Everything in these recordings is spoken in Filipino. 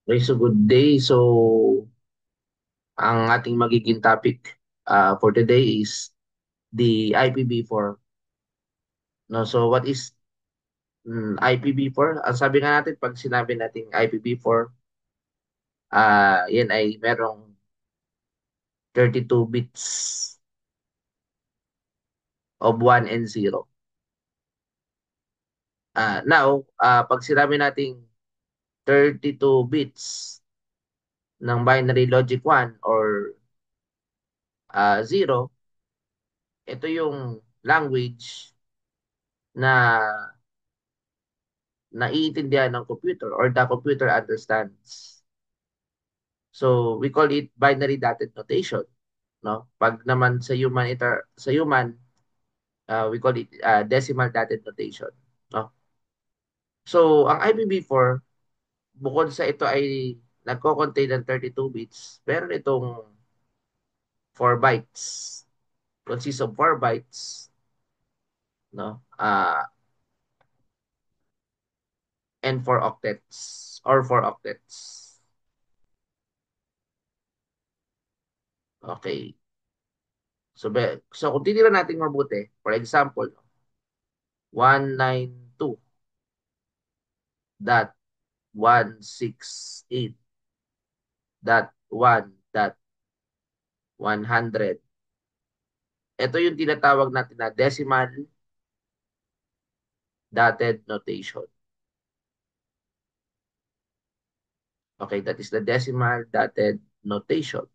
Okay, so good day. So, ang ating magiging topic for today is the IPv4. No, so what is IPv4? Ang sabi nga natin, pag sinabi nating IPv4, yan ay merong 32 bits of 1 and 0. Now, pag sinabi nating 32 bits ng binary logic 1 or 0, ito yung language na naiintindihan ng computer or the computer understands. So we call it binary dotted notation, no? Pag naman sa human we call it decimal dotted notation, no? So ang IPv4 bukod sa ito ay nagko-contain ng 32 bits, meron itong 4 bytes. Consists of 4 bytes, no? And 4 octets or 4 octets. Okay. So kung titira natin mabuti, for example, 192.168.1.100. Ito yung tinatawag natin na decimal dotted notation. Okay, that is the decimal dotted notation.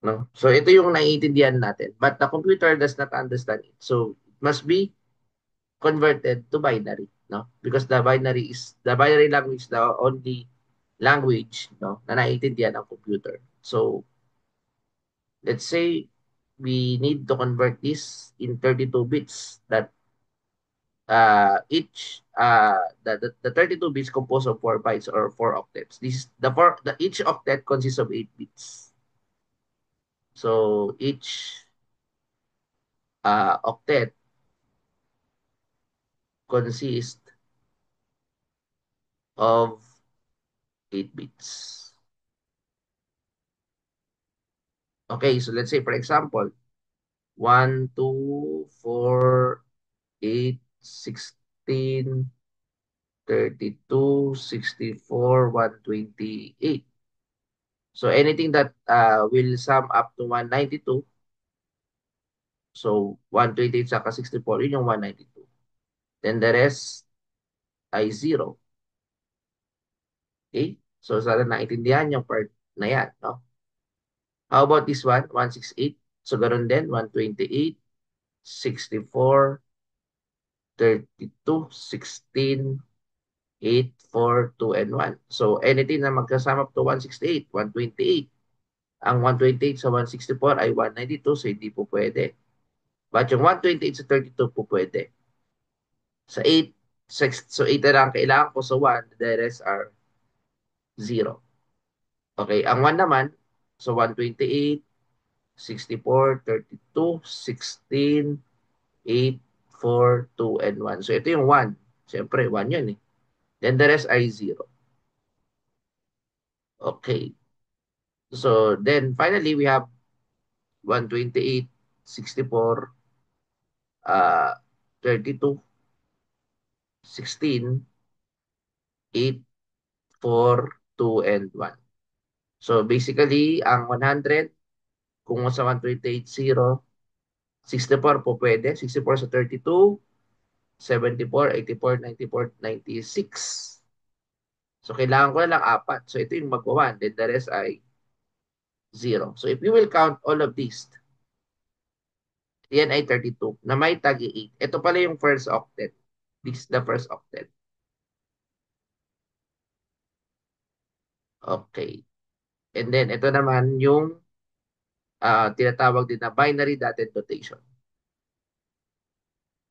No? So ito yung naiintindihan natin. But the computer does not understand it. So it must be converted to binary. No? Because the binary language is the only language, no, na naiintindihan ng computer. So let's say we need to convert this in 32 bits that the 32 bits composed of 4 bytes or 4 octets. This is the each octet consists of 8 bits. So each octet consists of 8 bits. Okay, so let's say for example, 1, 2, 4, 8, 16, 32, 64, 128. So anything that will sum up to 192, so 128 saka 64, yun yung 192. Then the rest ay 0. Okay? So sana naintindihan yung part na yan, no? How about this one? 168. So ganoon din, 128, 64, 32, 16, 8, 4, 2, and 1. So anything na magkasama up to 168, 128. Ang 128 sa 164 ay 192, so hindi po pwede. But yung 128 sa 32 po pwede. Sa 8, so 8 na lang kailangan ko sa 1, the rest are 0. Okay, ang 1 naman, so 128, 64, 32, 16, 8, 4, 2, and 1. So ito yung 1. Siyempre, 1 yun eh. Then the rest ay 0. Okay. So then finally, we have 128, 64, 32, 16, 8, 4, 2, and 1. So basically, ang 100, kung sa 128, 0, 64 po pwede. 64 sa 32, 74, 84, 94, 96. So kailangan ko na lang 4. So ito yung magwa 1. Then the rest ay 0. So if you will count all of these, yan ay 32 na may tag 8. Ito pala yung first octet. This is the first octet. Okay. And then ito naman yung tinatawag din na binary dotted notation.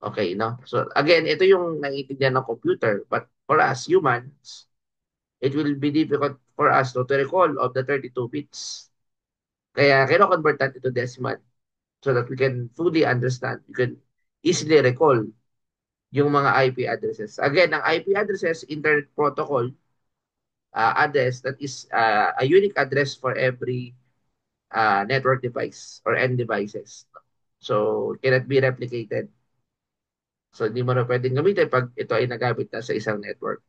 Okay, no? So again, ito yung naiintindihan ng computer. But for us humans, it will be difficult for us to recall of the 32 bits. Kaya kino-convert natin to decimal so that we can fully understand. You can easily recall yung mga IP addresses. Again, ang IP addresses, Internet Protocol address, that is a unique address for every network device or end devices. So, it cannot be replicated. So, hindi mo na pwedeng gamitin pag ito ay nagamit na sa isang network.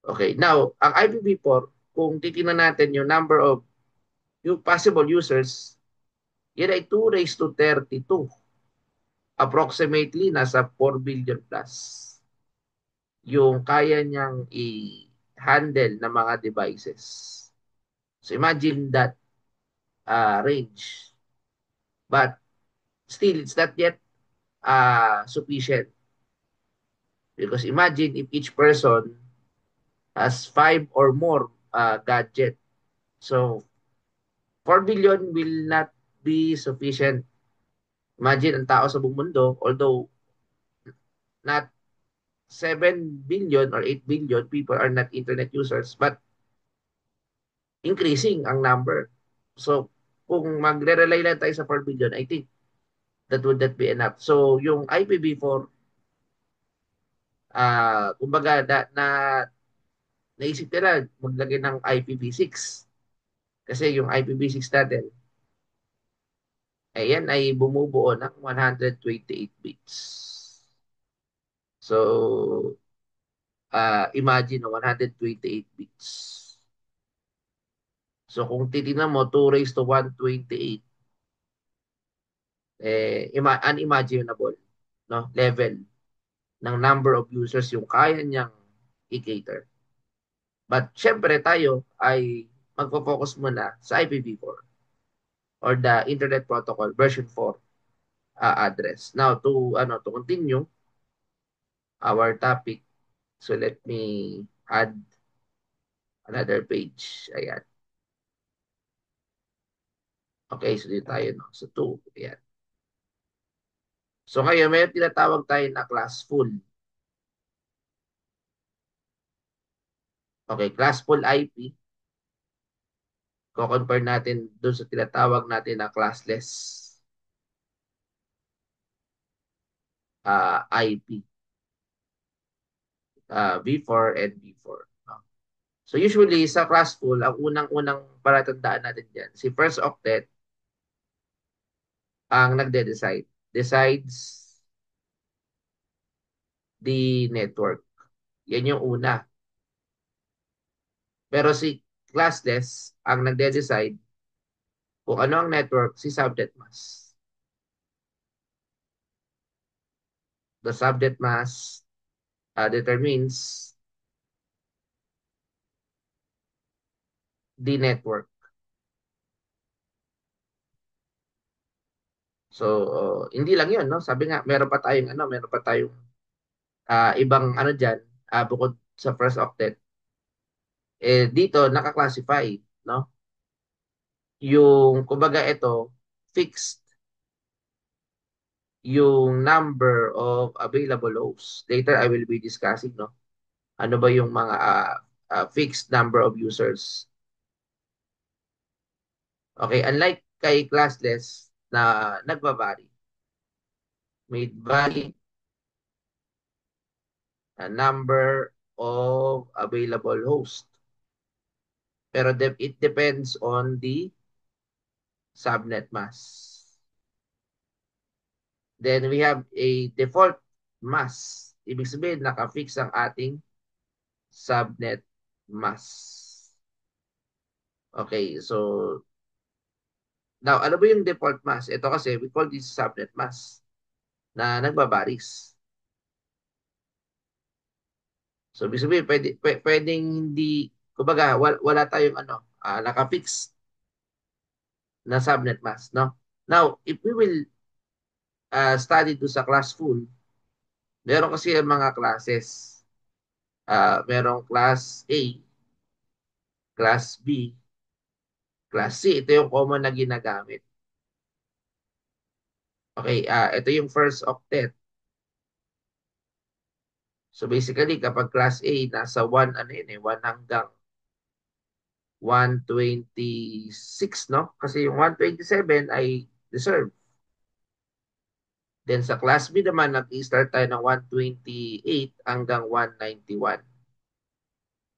Okay. Now, ang IPv4, kung titingnan natin yung number of yung possible users, yan ay 2 raised to 32. Approximately, nasa 4 billion plus yung kaya niyang i-handle ng mga devices. So, imagine that range. But still, it's not yet sufficient. Because imagine if each person has 5 or more gadget. So, 4 billion will not be sufficient. Imagine ang tao sa buong mundo, although not 7 billion or 8 billion people are not internet users, but increasing ang number. So, kung magre-rely lang tayo sa 4 billion, I think that would not be enough. So, yung IPv4, kumbaga, naisip nila maglagay ng IPv6. Kasi yung IPv6 natin, ayan ay bumubuo ng 128 bits. So, imagine 128 bits. So, kung titingnan mo, 2 raised to 128, unimaginable, no? Level ng number of users yung kaya niyang i-cater. But syempre tayo ay magpo-focus muna sa IPv4 or the Internet Protocol version 4 address. Now to continue our topic, so let me add another page. Ayan. Okay, so dito tayo no. So 2, ayan. So ngayon may tinatawag tayo na classful. Okay, classful IP. Ko-compare natin doon sa tinatawag natin na classless IP. V4 and V4. No? So usually sa classful, ang unang-unang palatandaan natin dyan, si first octet ang nagde-decide. Decides the network. Yan yung una. Pero si classless ang nagde-decide kung ano ang network, si subnet mask. The subnet mask determines the network. So, hindi lang 'yun, no? Sabi nga, meron pa tayong ibang ano diyan, bukod sa first octet. Dito naka-classify, no? Yung kumbaga ito, fixed yung number of available hosts. Later I will be discussing, no? Ano ba yung mga fixed number of users. Okay, unlike kay classless na nagba-vary. May vary a number of available hosts. Pero it depends on the subnet mask. Then we have a default mask. Ibig sabihin, naka-fix ang ating subnet mask. Okay, so now, ano ba yung default mask? Ito kasi, we call this subnet mask na nagbabaris. So, ibig sabihin, pwedeng hindi, kumbaga, wala tayong naka-fix na subnet mask, no? Now, if we will study to sa class full, meron kasi yung mga classes. Merong class A, class B, class C. Ito yung common na ginagamit. Okay, ito yung first octet. So basically, kapag class A, nasa 1, 1 hanggang 126, no? Kasi yung 127 ay reserve. Then sa Class B naman, nag-start tayo ng 128 hanggang 191.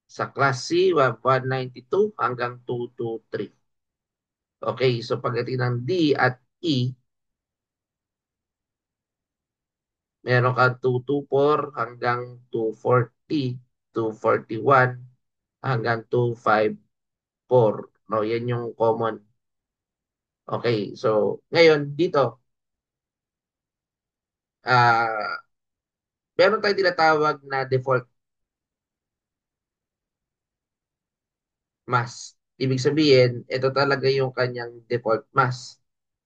Sa Class C, 192 hanggang 223. Okay, so pagdating ng D at E, meron kang 224 hanggang 240, 241 hanggang 254. No, yan yung common. Okay, so ngayon dito, ah meron tayong tinatawag na default mass. Ibig sabihin, ito talaga yung kanyang default mass.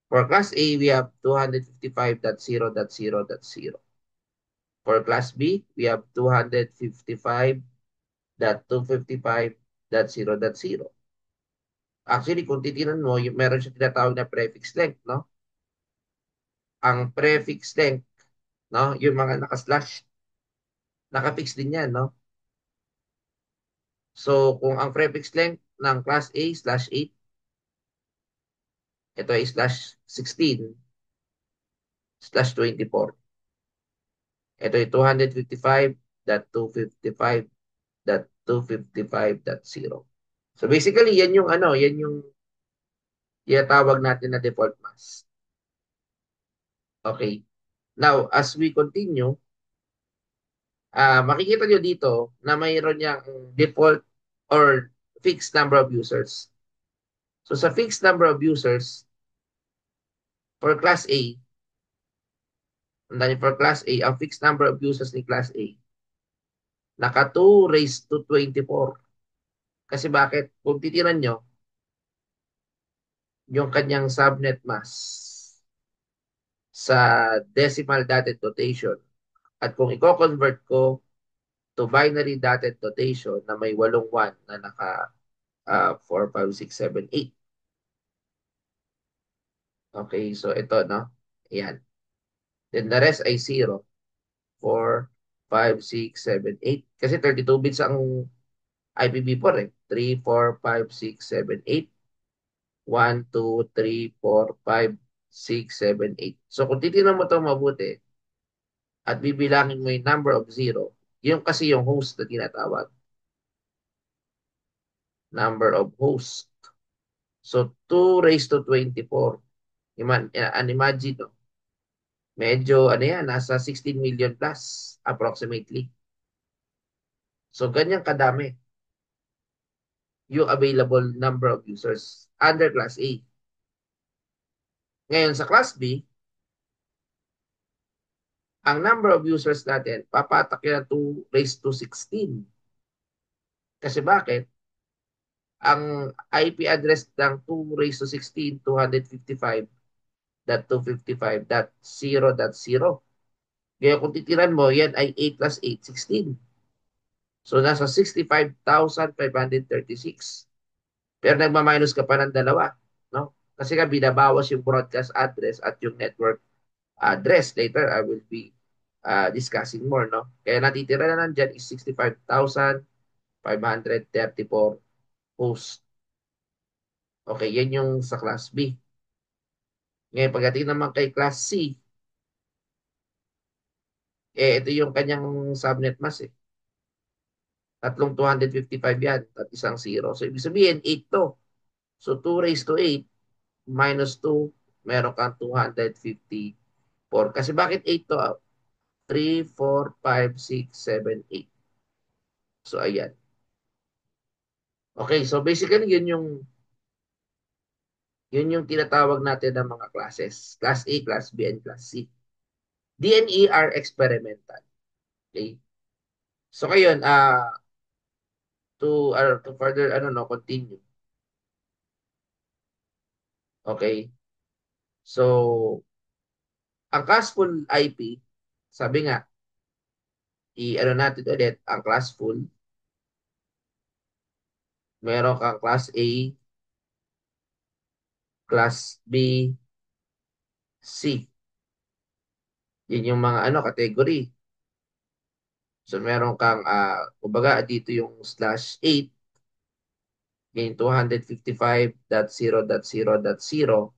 For Class A, we have 255.0.0.0. For Class B, we have 255.255.0.0. Actually, kung titinan mo, meron siya tinatawag na prefix length, no? Ang prefix length, no? Yung mga naka-slash, naka-fix din yan, no? So, kung ang prefix length ng Class A slash 8, ito ay slash 16 slash 24. Ito ay 255.255.255.0. So basically, yan yung ano, yan yung tinatawag natin na default mask. Okay. Now, as we continue, makikita nyo dito na mayroon niyang default or fixed number of users. So sa fixed number of users, for Class A, for Class A, ang fixed number of users ni Class A, naka 2 raised to 24. Kasi bakit? Kung titinan nyo, yung kanyang subnet mask sa decimal dotted notation. At kung i-convert ko to binary dotted notation na may 8 1 na naka 4, 5, 6, 7, 8. Okay, so ito, no? Ayan. Then the rest ay 0, 4, 5, 6, 7, 8. Kasi 32 bits ang IPv4 eh. 3, 4, 5, 6, 7, 8. 1, 2, 3, 4, 5, 6, 7, 8. So kung titignan mo ito mabuti, at bibilangin mo yung number of zero, yung kasi yung host na tinatawag. Number of host. So, 2 raised to 24. Imagine, no? Medyo, ano yan, nasa 16 million plus, approximately. So, ganyan kadami yung available number of users under Class A. Ngayon, sa Class B, ang number of users natin, papatak yan 2 raised to 16. Kasi bakit? Ang IP address ng 2 raised to 16, 255.255.0.0. Kaya kung titiran mo, yan ay 8 plus 8, 16. So, nasa 65,536. Pero nagmaminus ka pa ng dalawa. No? Kasi nga binabawas yung broadcast address at yung network address. Later, I will be discussing more. No? Kaya natitira na nandyan is 65,534 hosts. Okay, yan yung sa Class B. Ngayon, pagdating naman kay Class C, ito yung kanyang subnet mask eh. Tatlong 255 yan at isang 0. So, ibig sabihin, 8 to. So, 2 raised to 8 minus 2, meron kang 254. Kasi bakit 8 to? 3, 4, 5, 6, 7, 8. So, ayan. Okay, so basically, yun yung tinatawag natin ng mga classes. Class A, Class B, and Class C. D and E are experimental. Okay? So, ngayon, to further, continue. Okay? So, ang classful IP, sabi nga, natin ulit, ang classful, meron kang class A, class B, C. Yun yung mga category. So meron kang, kumbaga dito yung slash 8, yung 255.0.0.0.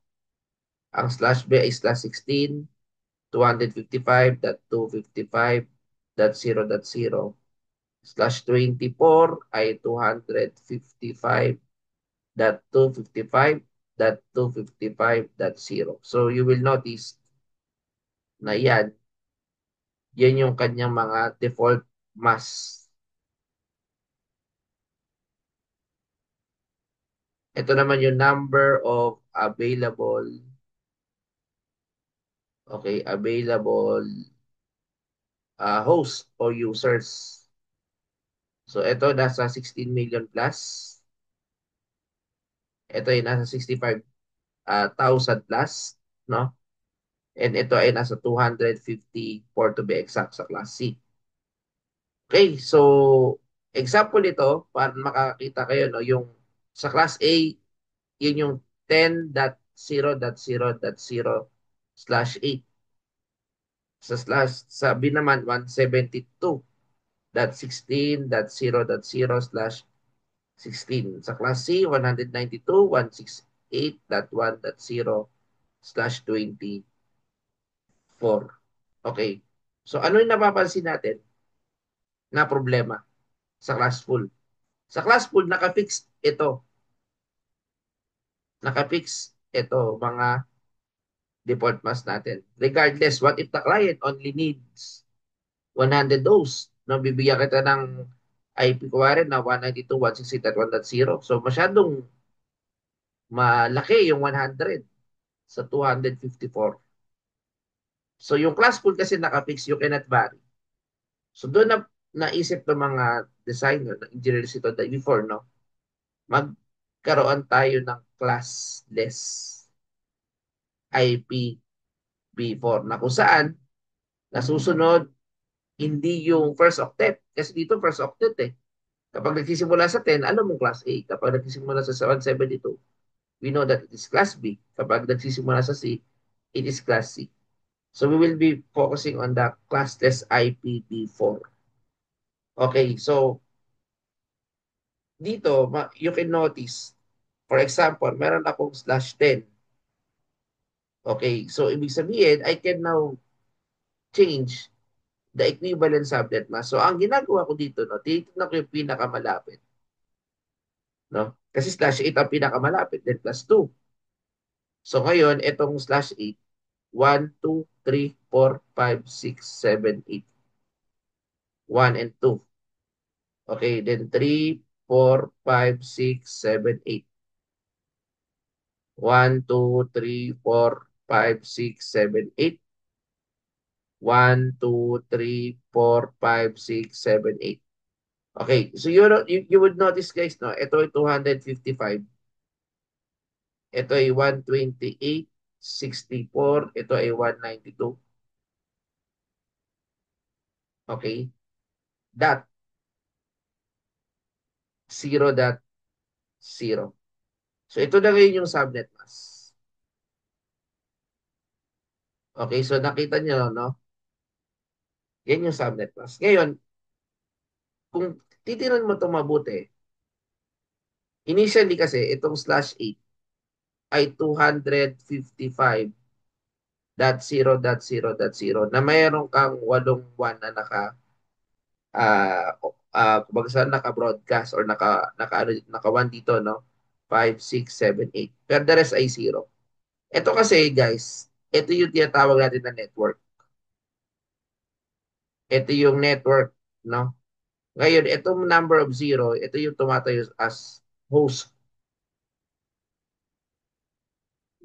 Ang slash B ay slash 16, 255.255.0.0 ay 255.255.255.0. So you will notice na yan yung kanyang mga default mask. Ito naman yung number of available, okay, available hosts or users. So ito nasa 16 million plus. Ito ay nasa 65,000 plus, no? And ito ay nasa 254 to be exact sa class C. Okay, so example nito para makakita kayo no, yung sa class A, yun yung 10.0.0.0/8. Sa B naman 172.16.0.0/16. Sa class C 192.168.1.0/24. Okay. So ano yung napapansin natin na problema sa class full? Sa class full naka-fix ito. Naka-fix ito mga default mask natin. Regardless, what if the client only needs 100 dose? No, bibigyan kita ng IP ko rin na 192.168.1.0. So masyadong malaki yung 100 sa 254. So yung class pool kasi nakafix, you cannot vary. So doon na naisip ng mga designer, ng engineers ito before, no? Magkaroon tayo ng classless IPv4 na kung saan nasusunod hindi yung first octet. Kasi dito first octet eh. Kapag nagsisimula sa 10, alam mong class A. Kapag nagsisimula sa 172, we know that it is class B. Kapag nagsisimula sa C, it is class C. So we will be focusing on the classless IPv4. Okay, so dito, you can notice, for example, meron akong /10. Okay, so ibig sabihin, I can now change the equivalent subnet mask. So ang ginagawa ko dito, no, titignan ko yung pinakamalapit. No? Kasi /8 ang pinakamalapit, then +2. So ngayon, itong /8, 1, 2, 3, 4, 5, 6, 7, 8. 1 and 2. Okay, then 3, 4, 5, 6, 7, 8. 1, 2, 3, 4, 5, 6, 7, 8. 1, 2, 3, 4, 5, 6, 7, 8. Okay, so you would notice guys, no, ito ay 255. Ito ay 128, 64. Ito ay 192. Okay, dot 0.0. So ito na ngayon yung subnet mask. Okay, so nakita niyo, no? Yan yung subnet mask. Ngayon, kung titinan mo ito mabuti, initially kasi itong /8 ay 255.0.0.0 na mayroon kang 8 na kumbaga saan naka-broadcast or naka 1 dito, no? 5, 6, 7, 8. Pero the rest ay 0. Ito kasi, guys, ito yung tinatawag natin na network. Ito yung network, no? Ngayon, itong number of 0, ito yung tumatayo as host.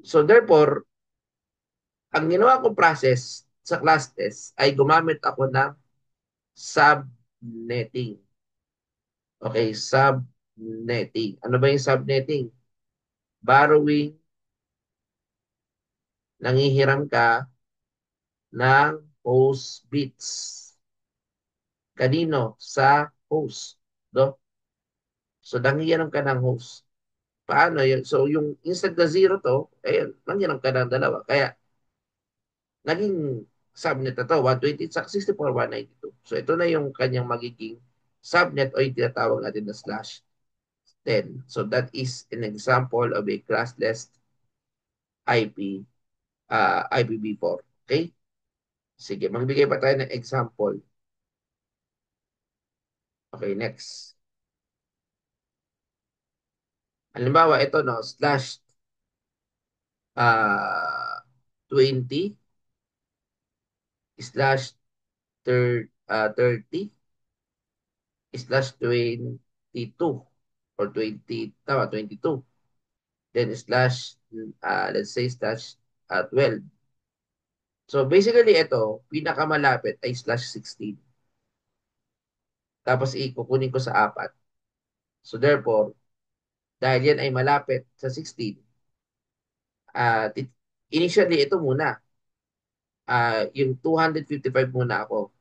So therefore, ang ginawa kong process sa class test ay gumamit ako ng subnetting. Okay, subnetting. Ano ba yung subnetting? Borrowing, nangihiram ka ng host bits. Kanino? Sa host. No? So, nangihiram ka ng host. Paano yun? So, yung instant na zero to, ayun, nangihiram ka ng dalawa. Kaya, naging subnet na to, 128.64, 192. So, ito na yung kanyang magiging subnet o yung tinatawag natin na /10. So, that is an example of a classless IP, IPv4. Okay? Sige, magbigay pa tayo ng example. Okay, next. Halimbawa, ito no, slash 20 slash 30 slash 22 or 20, tama, 22. Then slash, let's say slash 12. So basically ito, pinakamalapit ay slash 16. Tapos ikukunin ko sa 4. So therefore, dahil yan ay malapit sa 16, initially ito muna, yung 255 muna ako,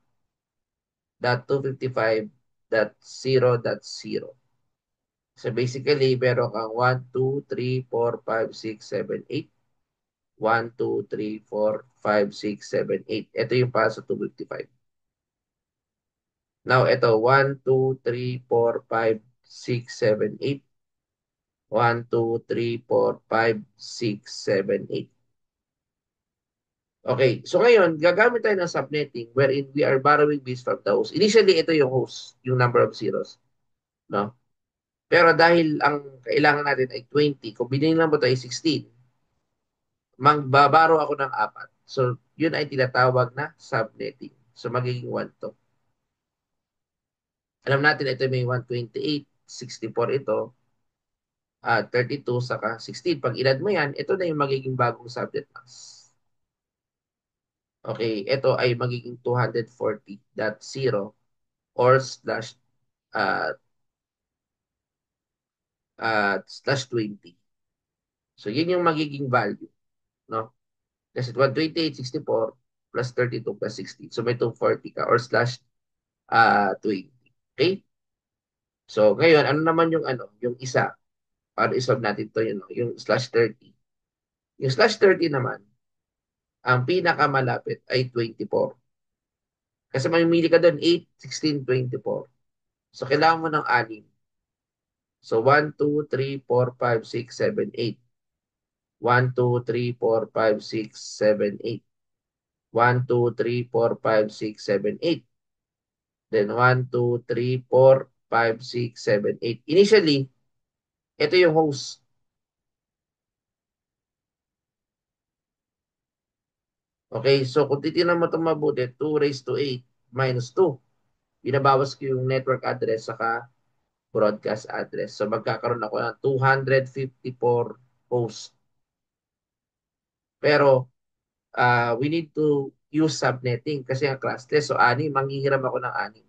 dot 255 dot 0 dot 0. So basically, meron kang 1, 2, 3, 4, 5, 6, 7, 8. 1, 2, 3, 4, 5, 6, 7, 8. Ito yung para sa 255. Now, ito, 1, 2, 3, 4, 5, 6, 7, 8. 1, 2, 3, 4, 5, 6, 7, 8. Okay, so ngayon, gagamit tayo ng subnetting wherein we are borrowing bits from the host. Initially, ito yung host, yung number of zeros. No? Pero dahil ang kailangan natin ay 20, kung binilang mo ito ay 16, magbabaro ako ng 4. So, yun ay tinatawag na subnetting. So, magiging 1 to. Alam natin ito may 128, 64 ito, 32 saka 16. Pag inad mo yan, ito na yung magiging bagong subnet max. Okay, ito ay magiging 240.0 or uh, slash 20. So, yun yung magiging value. No? Kasi 128, 64 plus 32 plus 16. So, may 240 ka or slash 20. Okay? So, ngayon, ano naman yung yung isa? Para isolve natin to yun, no? Yung slash 30. Yung slash 30 naman, ang pinakamalapit ay 24. Kasi mamimili ka doon 8, 16, 24. So, kailangan mo ng 6. So, 1, 2, 3, 4, 5, 6, 7, 8. 1, 2, 3, 4, 5, 6, 7, 8. 1, 2, 3, 4, 5, 6, 7, 8. Then 1, 2, 3, 4, 5, 6, 7, 8. Initially, ito yung host. Okay, so kung titignan mo ito mabuti, 2 raised to 8 minus 2. Binabawas ko yung network address saka broadcast address. So magkakaroon ako ng 254 hosts. Pero we need to use subnetting kasi ang classless. So manghihiram ako ng 6.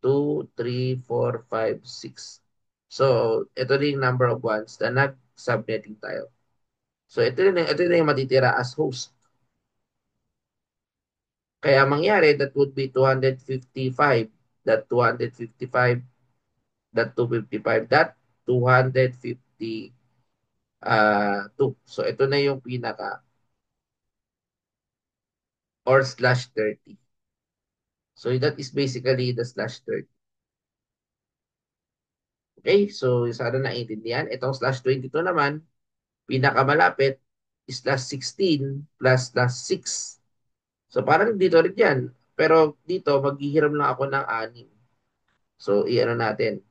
2, 3, 4, 5, 6. So ito din yung number of ones na nag-subnetting tayo. So ito na yung matitira as host. Kaya mangyari, that would be 255. That 255. That 255. That 250. 2. So, ito na yung pinaka or slash 30. So, that is basically the slash 30. Okay? So, sana naiintindihan. Itong slash 22 naman, pinakamalapit is slash 16 plus slash 6. So, parang dito rin yan. Pero dito, maghihiram lang ako ng 6. So, i-ano natin.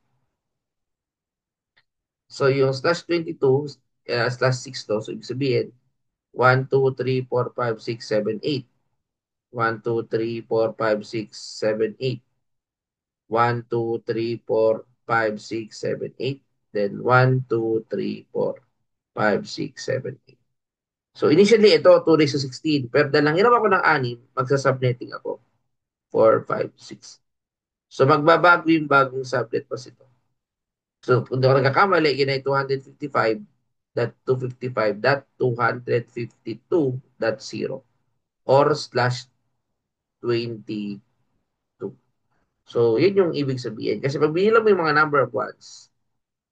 So, yung slash 22, slash 6 to. So, ibig sabihin, 1, 2, 3, 4, 5, 6, 7, 8. 1, 2, 3, 4, 5, 6, 7, 8. 1, 2, 3, 4, 5, 6, 7, 8. Then 1, 2, 3, 4, 5, 6, 7, 8. So initially ito 2 raised to 16. Pero dahil lang hiram ako ng 6, magsa-subnetting ako. 4, 5, 6. So magbabago yung bagong subnet pa ito. So kung di ako nagkakamali, yun ay 255.255.252.0 or slash 22. So, yun yung ibig sabihin. Kasi pag binilang mo yung mga number of ones,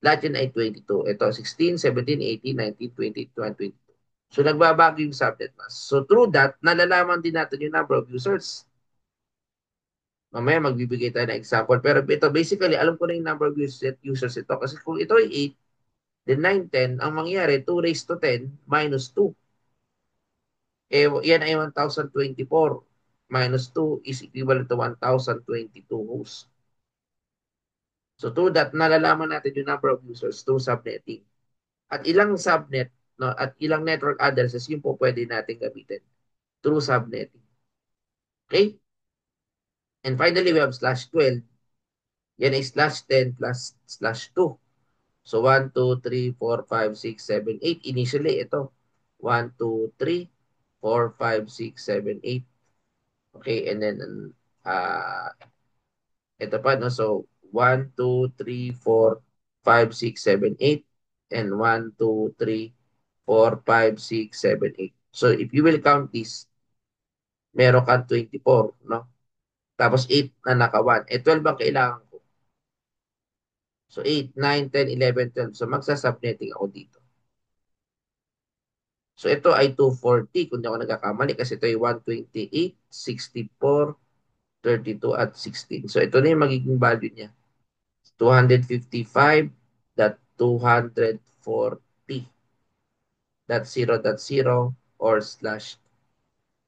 lahat yun ay 22. Ito, 16, 17, 18, 19, 20, 21, 22. So, nagbabago yung subnet mask. So, through that, nalalaman din natin yung number of users. Mamaya magbibigay tayo ng example. Pero ito, basically, alam ko na yung number of users ito. Kasi kung ito ay 8, then 9, 10, ang mangyari, 2 raised to 10 minus 2. Eh, yan ay 1024. minus 2 is equivalent to 1,022 hosts. So to that, nalalaman natin yung number of users through subnetting. At ilang subnet, no, at ilang network addresses yung po pwede natin gamitin through subnetting. Okay? And finally, we have slash 12. Yan ay slash 10 plus slash 2. So 1, 2, 3, 4, 5, 6, 7, 8. Initially, ito. 1, 2, 3, 4, 5, 6, 7, 8. Okay, and then uh, ito pa, no? So 1, 2, 3, 4, 5, 6, 7, 8. And 1, 2, 3, 4, 5, 6, 7, 8. So if you will count this, meron kang 24, no? Tapos 8 na naka-1. 12 ang kailangan ko. So 8, 9, 10, 11, 12. So magsasubnetting ako dito. So ito ay 240 kung di ako nagkakamali kasi ito ay 128, 64, 32 at 16. So ito na yung magiging value niya. 255.240.0.0 or slash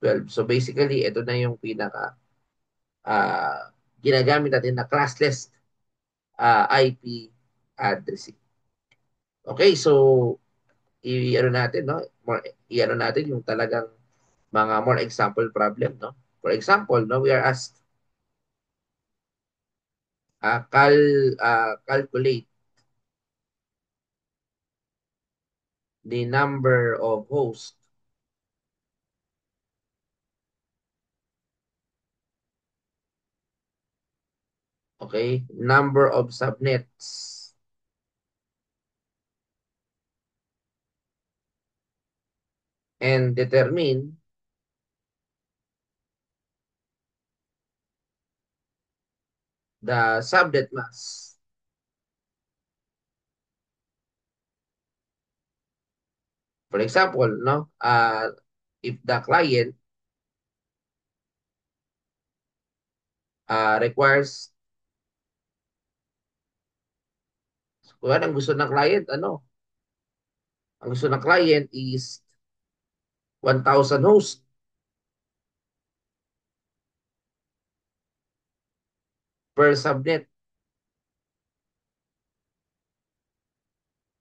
12. So basically, ito na yung pinaka ginagamit natin na classless IP addressing. Okay, so i-ano natin, no? I-ano natin yung talagang mga more example problem, no? For example, no, we are asked calculate the number of hosts, okay? Number of subnets and determine the subnet mask. For example, no, if the client requires, kung ang gusto ng client, ano, ang gusto ng client is 1,000 hosts per subnet.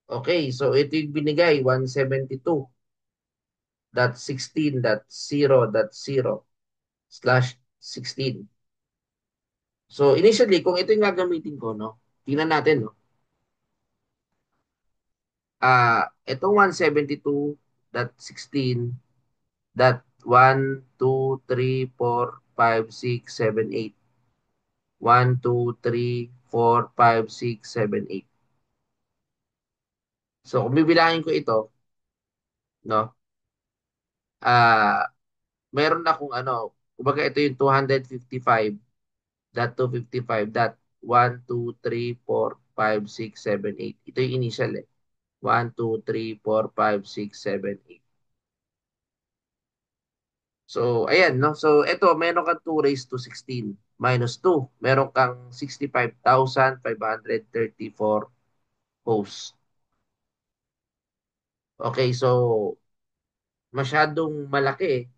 Okay, so ito yung binigay, 172.16.0.0 slash 16. So initially, kung ito yung gagamitin ko, no, tingnan natin, no, itong 172.16.1, 2, 3, 4, 5, 6, 7, 8. 1, 2, 3, 4, 5, 6, 7, 8. So kung bibilangin ko ito, no, ah, meron akong ano, kumbaga ito yung 255.255.1, 2, 3, 4, 5, 6, 7, 8. Ito yung initial eh. 1, 2, 3, 4, 5, 6, 7, 8. So, ayan, no? So, ito, meron kang 2 raised to 16 minus 2. Meron kang 65,534 hosts. Okay, so, masyadong malaki eh,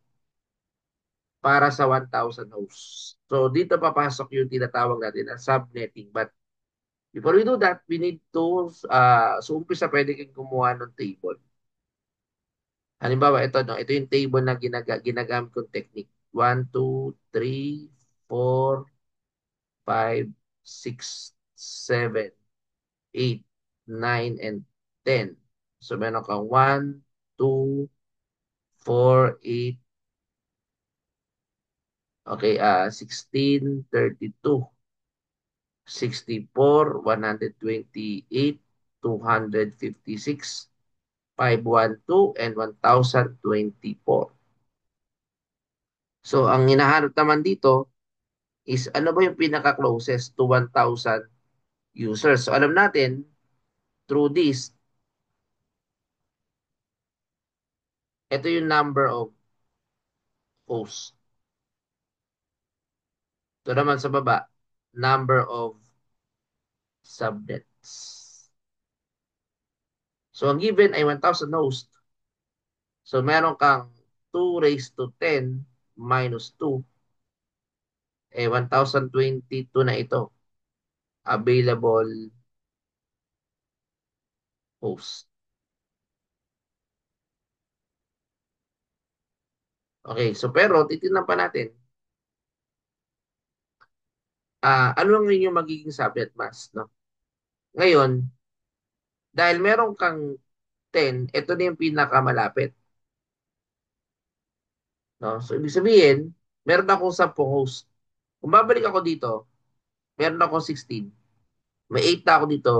para sa 1,000 hosts. So, dito papasok yung tinatawag natin na subnetting. But, before we do that, we need to, so umpisa pwede kang kumuha ng table. Halimbawa, ito, no? Ito yung table na ginagamit kong technique. 1, 2, 3, 4, 5, 6, 7, 8, 9, and 10. So, meron kang 1, 2, 4, 8, okay, 16, 32, 64, 128, 256, 512, and 1,024. So, ang hinahanap naman dito is ano ba yung pinaka-closest to 1,000 users. So, alam natin, through this, ito yung number of hosts. Ito naman sa baba, number of subnets. So, ang given ay 1,000 hosts. So, meron kang 2 raised to 10 minus 2. Eh, 1022 na ito. Available host. Okay, so pero titignan pa natin. Ano ang inyong magiging subnet mask, no? Ngayon, dahil meron kang 10, ito na yung pinakamalapit, no? So, ibig sabihin, meron akong 10 host. Kung babalik ako dito, meron akong 16. May 8 na ako dito.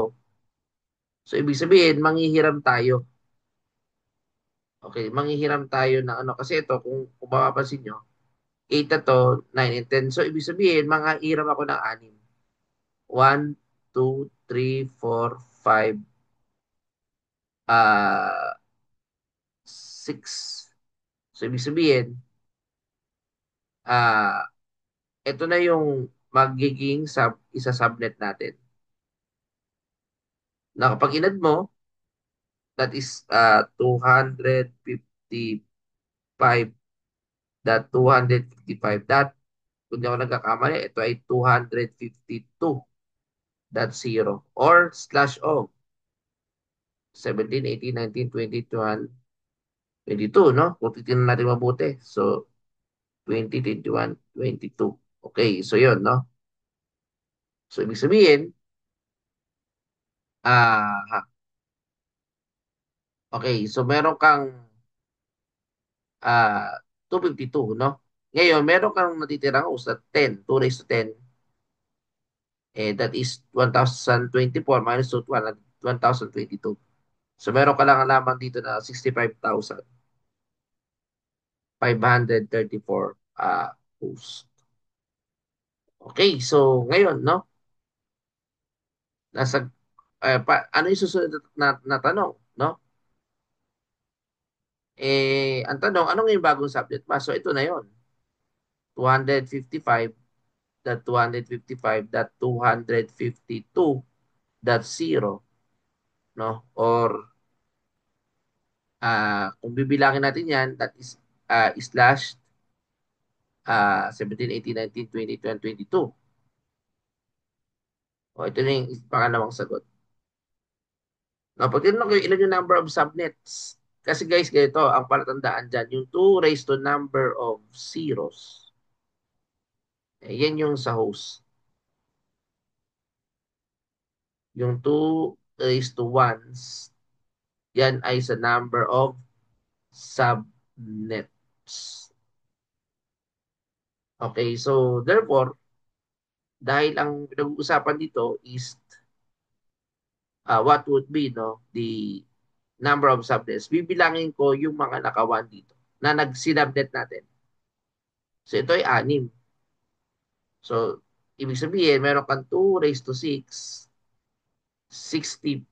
So, ibig sabihin, manghihiram tayo. Okay, manghihiram tayo ng ano. Kasi ito, kung mapapansin nyo, 8 na to, 9 and 10. So, ibig sabihin, manghihiram ako ng 6. 1, 2, 3, 4, 5, 6. So, ibig sabihin, ah, ito na yung magiging isa-subnet natin. Na kapag inad mo, that is 255.255. Kung di ako nagkakamali, ito ay 252.0 or slash o 17, 18, 19, 20, 21, 22, no? Kung titignan natin mabuti. So, 20, 21, 22. Okay, so yun, no? So, ibig sabihin, okay, so meron kang 252, no? Ngayon, meron kang natitirang usa 10, 2 raised to 10, that is 1,024 minus 1,022. So, meron ka lang lamang dito na 65,534 host. Okay, so ngayon, no? Nasa, ano yung susunod na tanong, no? Ang tanong, ano nga yung bagong subject pa? So, ito na yon 255.255.252.0, no? Or kung bibilangin natin yan, that is slash 17, 18, 19, 20, 21, 22. O, ito na yung pangalawang sagot. No, pag tinanong ko ilan yung number of subnets, kasi guys, ganito, ang palatandaan dyan, yung 2 raised to number of zeros, yan yung sa host. Yung 2 raised to ones, yan ay sa number of subnets. Okay, so therefore, dahil ang pinag-uusapan dito is what would be no the number of subnets, bibilangin ko yung mga nakawan dito na nag-sinubnet natin. So ito ay 6. So, ibig sabihin, meron kang 2 raised to 6, 64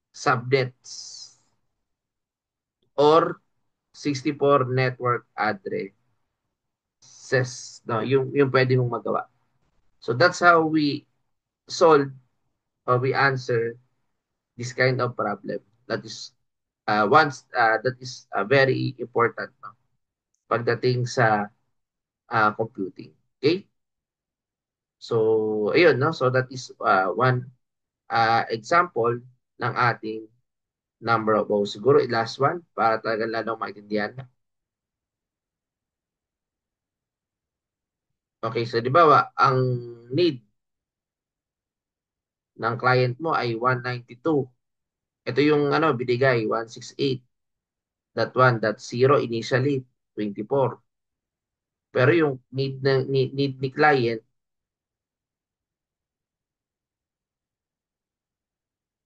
subnets or 64 network addresses. No, yung pwede mong magawa. So that's how we solve or we answer this kind of problem. That is very important, no? Pagdating sa computing. Okay? So, ayun, no? So that is one example ng ating number of rows. Siguro last one para talagang lalong maintindihan. Okay, so di ba ang need ng client mo ay 192. Ito yung binigay 168.1.0 initially 24. Pero yung need ni client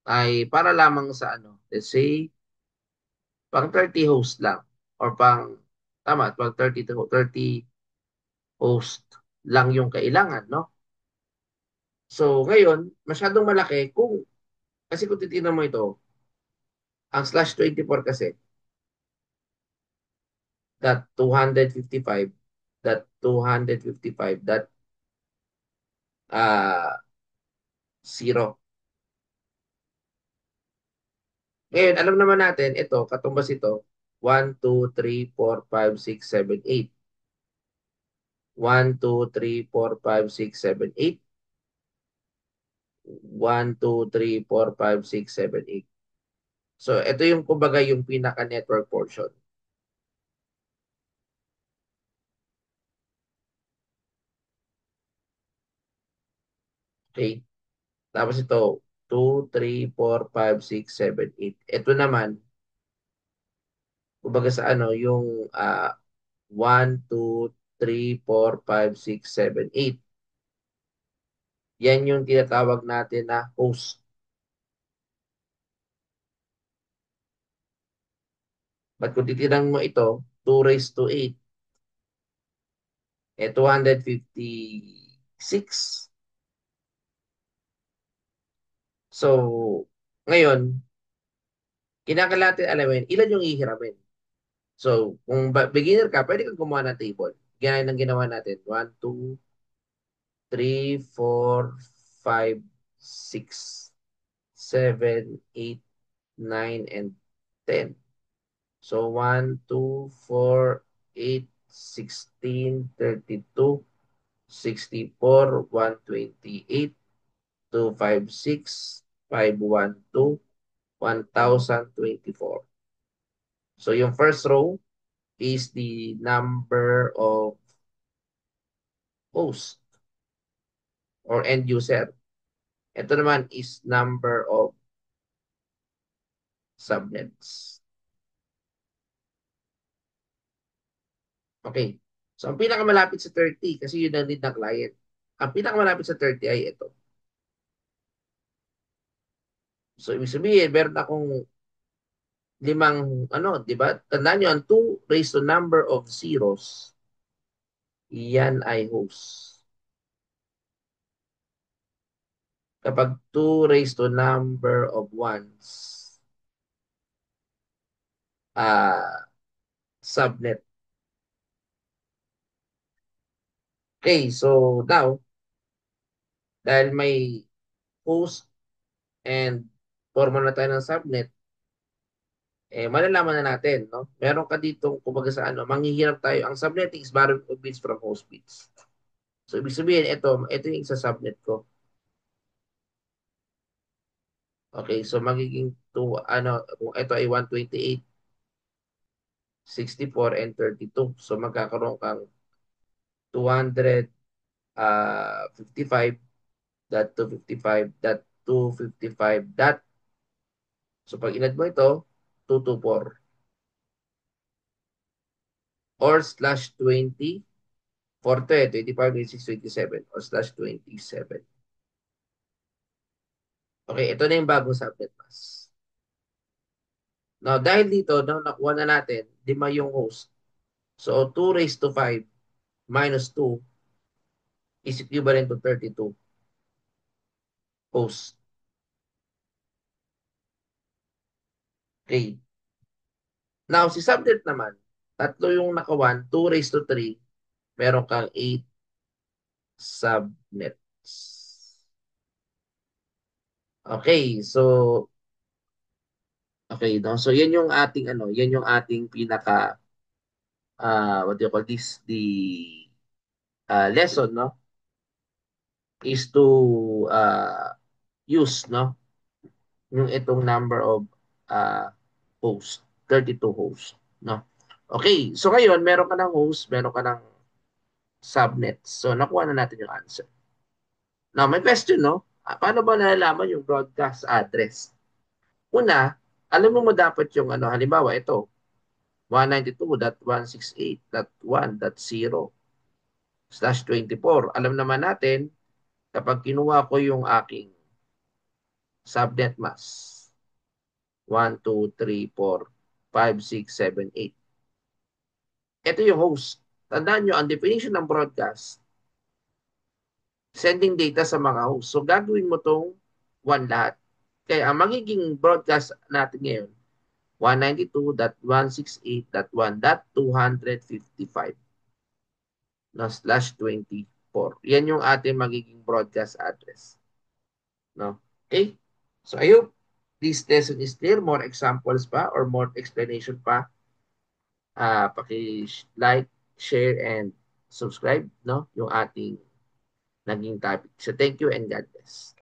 ay para lamang sa let's say pang 30 host lang or pang 30 to 30 host lang yung kailangan, no? So ngayon, masyadong malaki kasi kung titignan mo ito, ang slash 24 kasi that 255 that 255 that uh, 0. Ngayon, alam naman natin, ito, katumbas ito, 1, 2, 3, 4, 5, 6, 7, 8. 1, 2, 3, 4, 5, 6, 7, 8. 1, 2, 3, 4, 5, 6, 7, 8. So, ito yung kumbaga yung pinaka-network portion. Okay? Tapos ito, 2, 3, 4, 5, 6, 7, 8. Ito naman, kumbaga sa ano, yung 1, 2, 3, 4, 5, 6, 7, 8. Yan yung tinatawag natin na host. But kung titirang mo ito, 2 raised to 8, 256. So, ngayon, kinakailangan natin alamin, ilan yung hihiramin. So, kung beginner ka, pwede kang gumawa ng table. Gaya ng ginawa natin. 1, 2, 3, 4, 5, 6, 7, 8, 9, and 10. So, 1, 2, 4, 8, 16, 32, 64, 128, 256, 512, 1024. So, yung first row is the number of hosts or end user. Ito naman is number of subnets. Okay. So, ang pinakamalapit sa 30, kasi yun ang need ng client. Ang pinakamalapit sa 30 ay ito. So, ibig sabihin, meron akong limang, ano, di ba? Tandaan nyo, ang 2 raised to number of zeros, yan ay host. Kapag 2 raised to number of ones, subnet. Okay, so now, dahil may host and formal na tayo ng subnet, malalaman na natin, no? Meron ka dito, kumbaga sa ano, manghihirap tayo. Ang subnetting is borrowing of bits from host bits. So, ibig sabihin, ito yung isa subnet ko. Okay, so magiging kung ito ay 128, 64, and 32. So, magkakaroon kang 255.255.255. So, pag inad mo ito, 224 or slash 20 for 25, 26, 27 or slash 27. Okay, ito na yung bagong subnet mask. Now, dahil dito, nakuha na natin, 5 yung host. So, 2 raised to 5 minus 2 is equivalent to 32 hosts. Okay. Now, si subnet naman, tatlo yung nakawan, 2 raised to 3, meron kang 8 subnets. Okay, so, okay, no? So, yan yung ating, yan yung ating pinaka, what do you call this? The lesson, no? Is to use, no? Yung itong number of uh, host, 32 host, no? Okay, so ngayon, meron ka ng host, meron ka ng subnets. So, nakuha na natin yung answer. Now, may question, no? Paano ba nalalaman yung broadcast address? Una, alam mo dapat yung halimbawa ito, 192.168.1.0/24. Alam naman natin, kapag kinuha ko yung aking subnet mask, 1, 2, 3, 4, 5, 6, 7, 8. Ito yung host. Tandaan nyo, ang definition ng broadcast, sending data sa mga host. So, gagawin mo tong one lahat. Kaya, ang magiging broadcast natin ngayon, 192.168.1.255 no, slash 24. Yan yung ating magiging broadcast address. No? Okay? So, I hope this lesson is clear. More examples pa or more explanation pa. Paki-like, share, and subscribe, no? Yung ating naging topic. So thank you and God bless.